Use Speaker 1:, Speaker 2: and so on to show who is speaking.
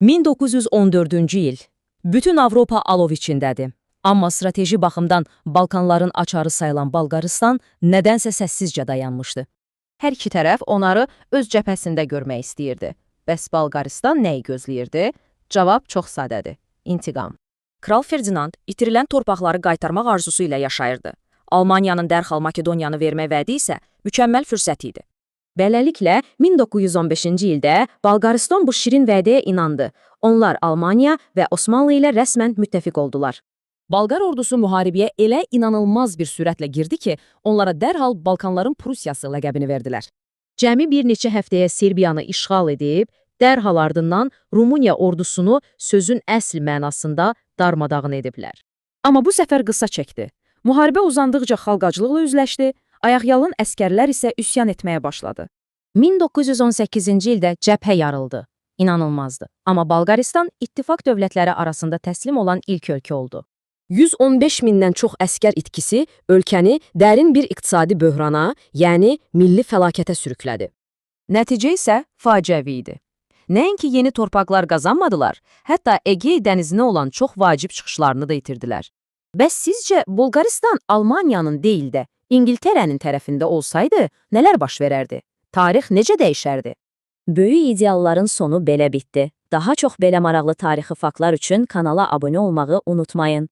Speaker 1: 1914-cü il. Bütün Avropa alov içindədir. Amma strateji baxımdan Balkanların açarı sayılan Bolqarıstan nədənsə səssizcə dayanmışdı.
Speaker 2: Hər iki tərəf onları öz cəbhəsində görmək istəyirdi. Bəs Bolqarıstan nəyi gözləyirdi? Cavab çox sadədir. İntiqam.
Speaker 1: Kral Ferdinand itirilən torpaqları qaytarmaq arzusu ilə yaşayırdı. Almaniyanın dərhal Makedoniyanı vermək vədi isə mükəmməl fürsət idi. Beləliklə, 1915-ci ildə Bolqarıstan bu şirin vədəyə inandı. Onlar Almaniya və Osmanlı ilə rəsmən müttəfiq oldular. Bolqar ordusu müharibəyə elə inanılmaz bir sürətlə girdi ki, onlara dərhal Balkanların Prusiyası ləqəbini verdilər. Cəmi bir neçə həftəyə Serbiyanı işğal edib, dərhal ardından Rumıniya ordusunu sözün əsl mənasında darmadağın ediblər. Amma bu səfər qısa çəkdi. Müharibə uzandıqca xalq aclıqla üzləşdi, ayaqyalın əskərlər isə üsyan etməyə başladı. 1918-ci ildə cəbhə yarıldı. İnanılmazdı. Amma Bolqarıstan ittifaq dövlətləri arasında təslim olan ilk ölkə oldu. 115 mindən çox əskər itkisi ölkəni dərin bir iqtisadi böhrana, yəni milli fəlakətə sürüklədi. Nəticə isə faciəvi idi. Nəinki yeni torpaqlar qazanmadılar, hətta Egey dənizinə olan çox vacib çıxışlarını da itirdilər. Bəs sizcə Bolqarıstan Almaniyanın deyil də İngiltərənin tərəfində olsaydı nələr baş verərdi? Tarix necə dəyişərdi? Böyük idealların sonu belə bitdi. Daha çox belə maraqlı tarixi faktlar üçün kanala abunə olmağı unutmayın.